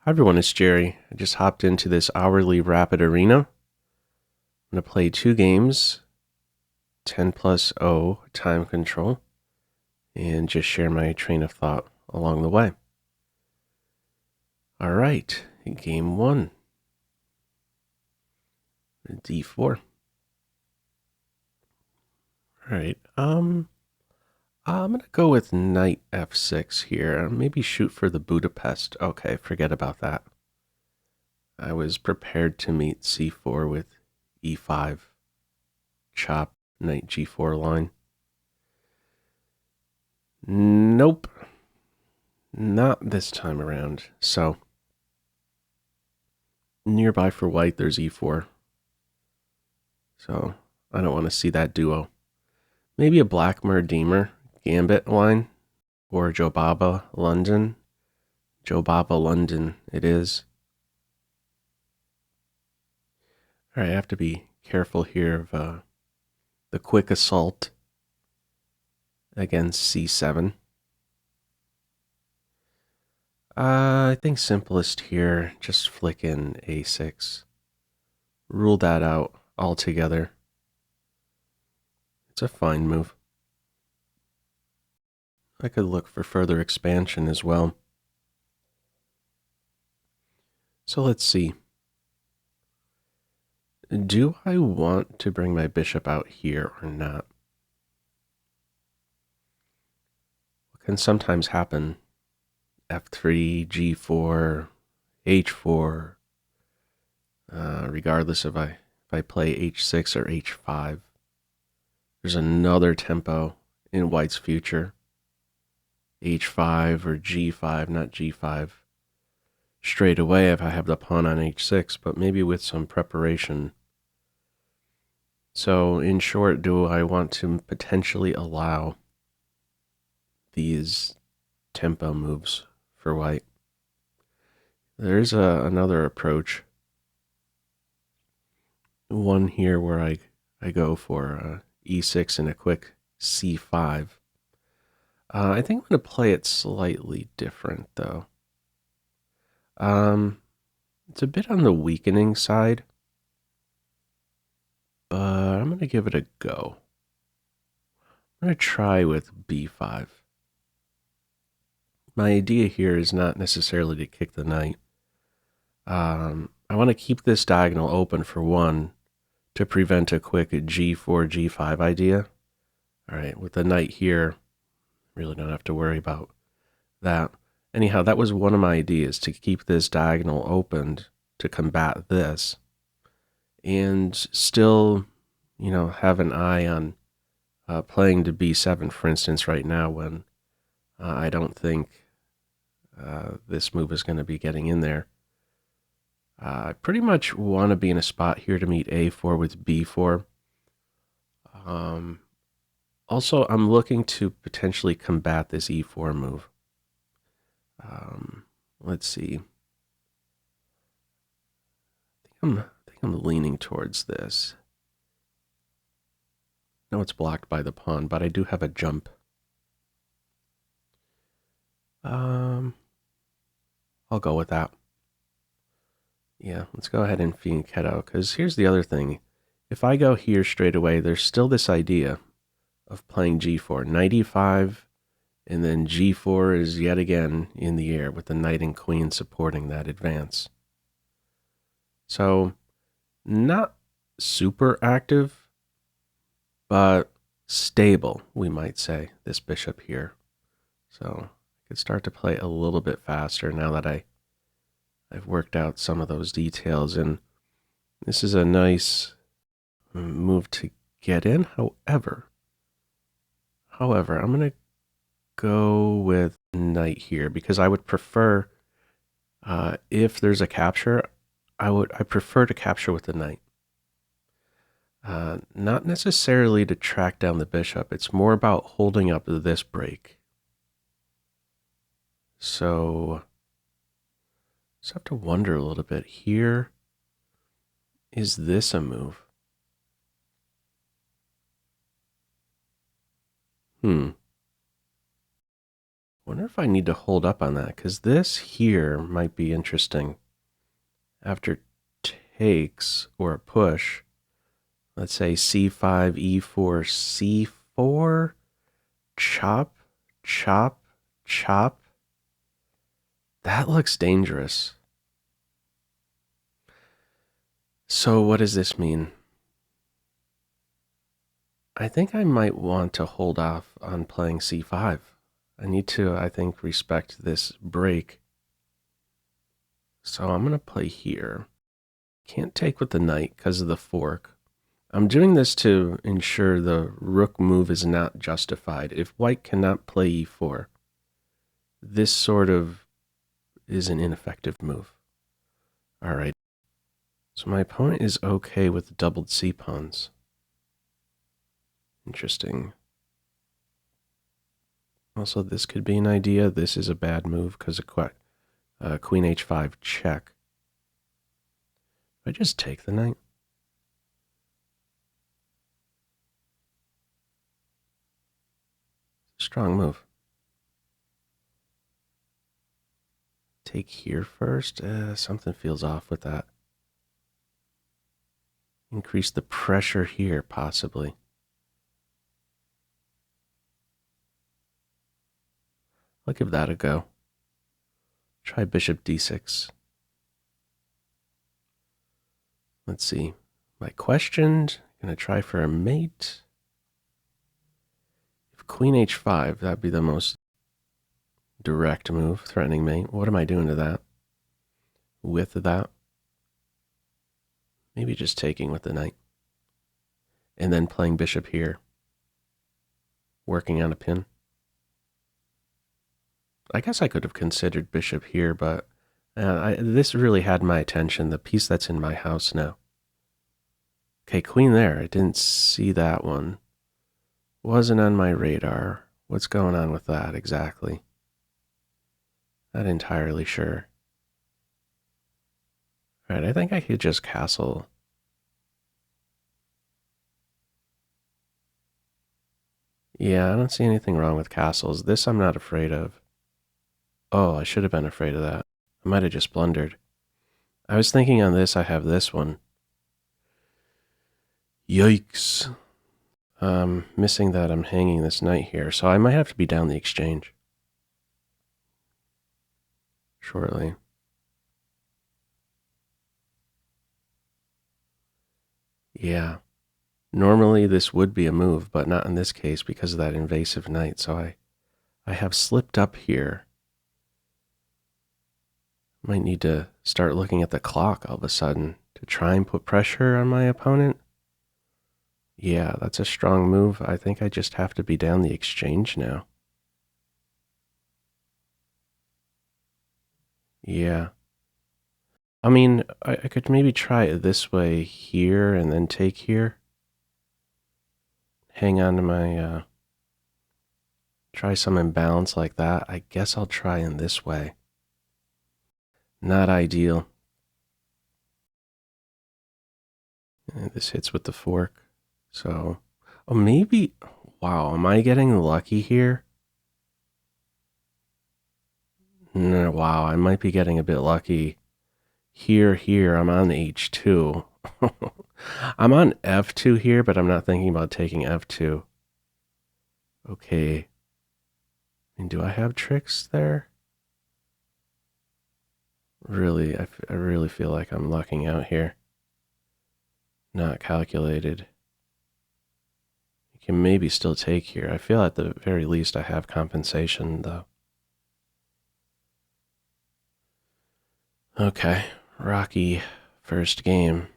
Hi everyone, it's Jerry. I just hopped into this hourly rapid arena. I'm going to play 2 games, 10+0 time control, and just share my train of thought along the way. All right, game 1, d4. All right, I'm going to go with knight f6 here. Maybe shoot for the Budapest. Okay, forget about that. I was prepared to meet c4 with e5, chop, knight g4 line. Nope. Not this time around. So, nearby for white, there's e4. So, I don't want to see that duo. Maybe a Blackmer-Deemer Gambit line, or Jobava London. Jobava London it is. All right, I have to be careful here of the quick assault against c7. I think simplest here, just flick in a6. Rule that out altogether. It's a fine move. I could look for further expansion as well. So let's see. Do I want to bring my bishop out here or not? What can sometimes happen, f3, g4, h4, regardless if I play h6 or h5. There's another tempo in white's future. h5 or g5, not g5. Straight away if I have the pawn on h6, but maybe with some preparation. So in short, do I want to potentially allow these tempo moves for white? There's another approach. One here where I go for e6 and a quick c5. I think I'm going to play it slightly different, though. It's a bit on the weakening side, but I'm going to give it a go. I'm going to try with b5. My idea here is not necessarily to kick the knight. I want to keep this diagonal open for one to prevent a quick g4, g5 idea. All right, with the knight here, really don't have to worry about that. Anyhow, that was one of my ideas, to keep this diagonal opened to combat this and still, have an eye on playing to b7, for instance, right now when I don't think this move is going to be getting in there. I pretty much want to be in a spot here to meet a4 with b4. Also, I'm looking to potentially combat this e4 move. Let's see. I think I'm leaning towards this. No, it's blocked by the pawn, but I do have a jump. I'll go with that. Yeah, let's go ahead and fianchetto, because here's the other thing. If I go here straight away, there's still this idea of playing g4. Knight e5, and then g4 is yet again in the air with the knight and queen supporting that advance. So, not super active, but stable, we might say, this bishop here. So, I could start to play a little bit faster now that I've worked out some of those details, and this is a nice move to get in. However, I'm going to go with knight here because I would prefer, if there's a capture, I prefer to capture with the knight. Not necessarily to track down the bishop. It's more about holding up this break. So, just have to wonder a little bit here. Is this a move? Wonder if I need to hold up on that, because this here might be interesting. After takes or a push, let's say c5, e4, c4, chop, chop, chop. That looks dangerous. So what does this mean? I think I might want to hold off on playing c5. I need to, I think, respect this break. So I'm going to play here. Can't take with the knight because of the fork. I'm doing this to ensure the rook move is not justified. If white cannot play e4, this sort of is an ineffective move. All right. So my opponent is okay with doubled c-pawns. Interesting. Also, this could be an idea. This is a bad move because of queen h5 check. I just take the knight. Strong move. Take here first. Something feels off with that. Increase the pressure here, possibly. I'll give that a go. Try bishop d6. Let's see. My questioned. Gonna try for a mate. If queen h5, that'd be the most direct move, threatening mate. What am I doing to that? With that? Maybe just taking with the knight. And then playing bishop here. Working on a pin. I guess I could have considered bishop here, but this really had my attention, the piece that's in my house now. Okay, queen there. I didn't see that one. Wasn't on my radar. What's going on with that exactly? Not entirely sure. All right, I think I could just castle. Yeah, I don't see anything wrong with castles. This I'm not afraid of. Oh, I should have been afraid of that. I might have just blundered. I was thinking on this, I have this one. Yikes. Missing that I'm hanging this knight here, so I might have to be down the exchange shortly. Yeah. Normally this would be a move, but not in this case because of that invasive knight, so I have slipped up here. Might need to start looking at the clock all of a sudden to try and put pressure on my opponent. Yeah, that's a strong move. I think I just have to be down the exchange now. Yeah. I mean, I could maybe try it this way here and then take here. Hang on to my, try some imbalance like that. I guess I'll try in this way. Not ideal. And this hits with the fork. So, oh, maybe, wow, am I getting lucky here? No, wow, I might be getting a bit lucky. Here, I'm on H2. I'm on F2 here, but I'm not thinking about taking F2. Okay. I mean, do I have tricks there? Really, I really feel like I'm lucking out here. Not calculated. You can maybe still take here. I feel at the very least I have compensation, though. Okay, rocky first game.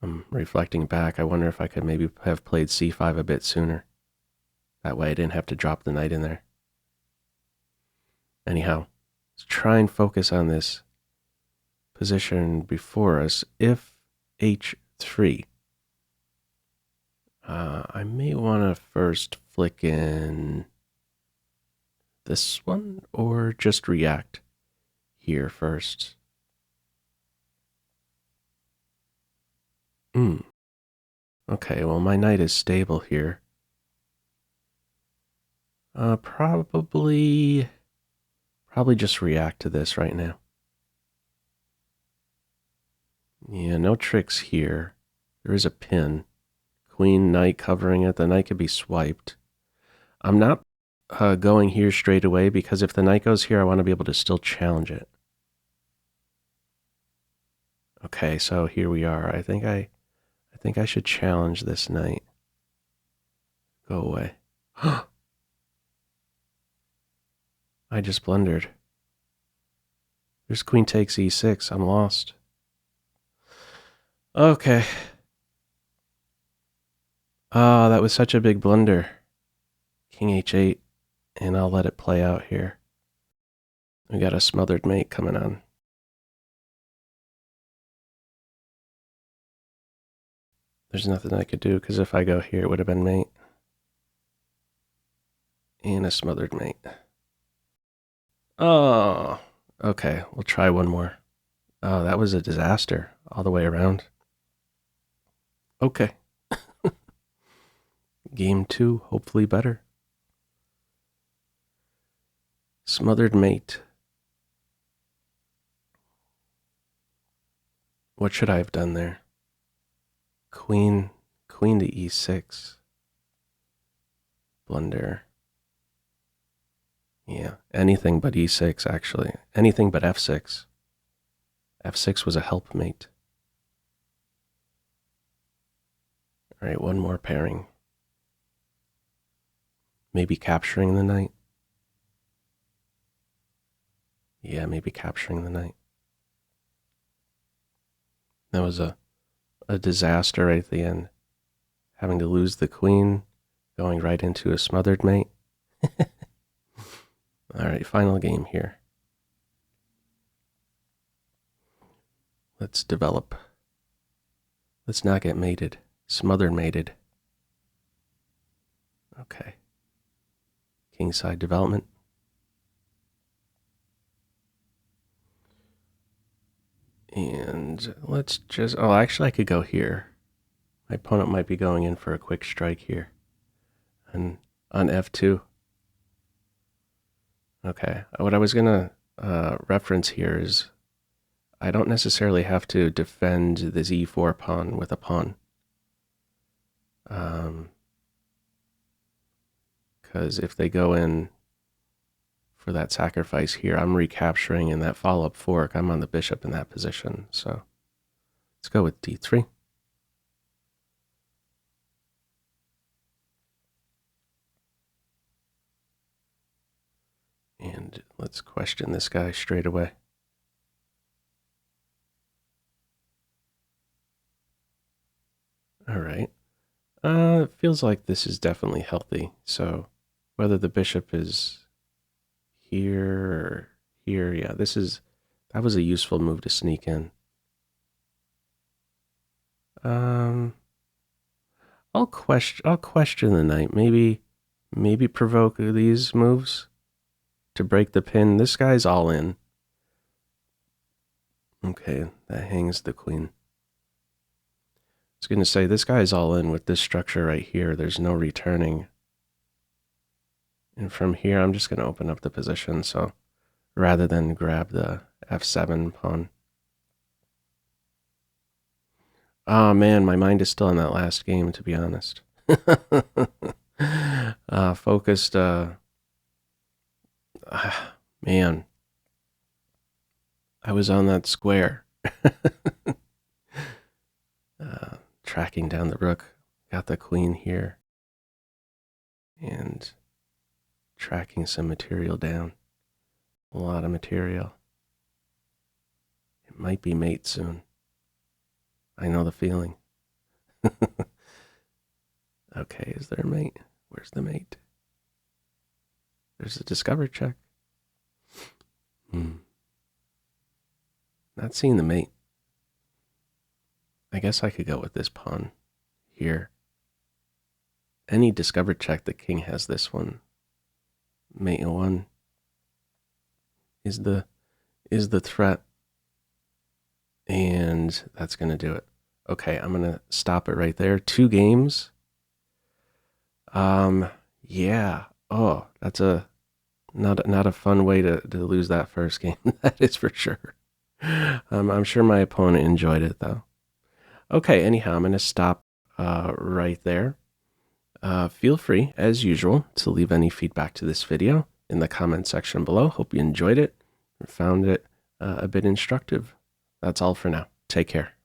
I'm reflecting back. I wonder if I could maybe have played c5 a bit sooner. That way I didn't have to drop the knight in there. Anyhow, let's try and focus on this position before us. If h3, I may want to first flick in this one or just react here first. Okay, well, my knight is stable here. Probably just react to this right now. Yeah, no tricks here. There is a pin. Queen, knight covering it. The knight could be swiped. I'm not going here straight away because if the knight goes here, I want to be able to still challenge it. Okay, so here we are. I think I should challenge this knight. Go away. I just blundered. There's queen takes e6. I'm lost. Okay. Oh, that was such a big blunder. King h8, and I'll let it play out here. We got a smothered mate coming on. There's nothing I could do, because if I go here, it would have been mate. And a smothered mate. Oh, okay. We'll try one more. Oh, that was a disaster all the way around. Okay. Game 2, hopefully better. Smothered mate. What should I have done there? Queen to e6. Blunder. Yeah, anything but e6, actually. Anything but f6. f6 was a helpmate. All right, one more pairing. Maybe capturing the knight. Yeah, maybe capturing the knight. That was a disaster right at the end. Having to lose the queen, going right into a smothered mate. All right, final game here. Let's develop. Let's not get mated. Smothered mated. Okay. Kingside development. And let's just... Oh, actually, I could go here. My opponent might be going in for a quick strike here. And on f2. Okay. What I was going to reference here is I don't necessarily have to defend this e4 pawn with a pawn. Because if they go in for that sacrifice here, I'm recapturing in that follow-up fork. I'm on the bishop in that position. So let's go with d3. And let's question this guy straight away. All right. It feels like this is definitely healthy. So whether the bishop is here or here, yeah, that was a useful move to sneak in. I'll question the knight. Maybe provoke these moves to break the pin. This guy's all in. Okay, that hangs the queen. I was going to say, this guy's all in with this structure right here. There's no returning. And from here, I'm just going to open up the position. So rather than grab the f7 pawn. Oh man, my mind is still in that last game, to be honest. Focused, man. I was on that square. Tracking down the rook. Got the queen here. And tracking some material down. A lot of material. It might be mate soon. I know the feeling. Okay, is there a mate? Where's the mate? There's a discover check. Not seeing the mate. I guess I could go with this pawn here. Any discover check, the king has this one. Mate 1 is the threat. And that's going to do it. Okay, I'm gonna stop it right there. 2 games. Yeah. Oh, that's not a fun way to lose that first game. That is for sure. I'm sure my opponent enjoyed it though. Okay, anyhow, I'm gonna stop right there. Feel free, as usual, to leave any feedback to this video in the comment section below. Hope you enjoyed it and found it a bit instructive. That's all for now. Take care.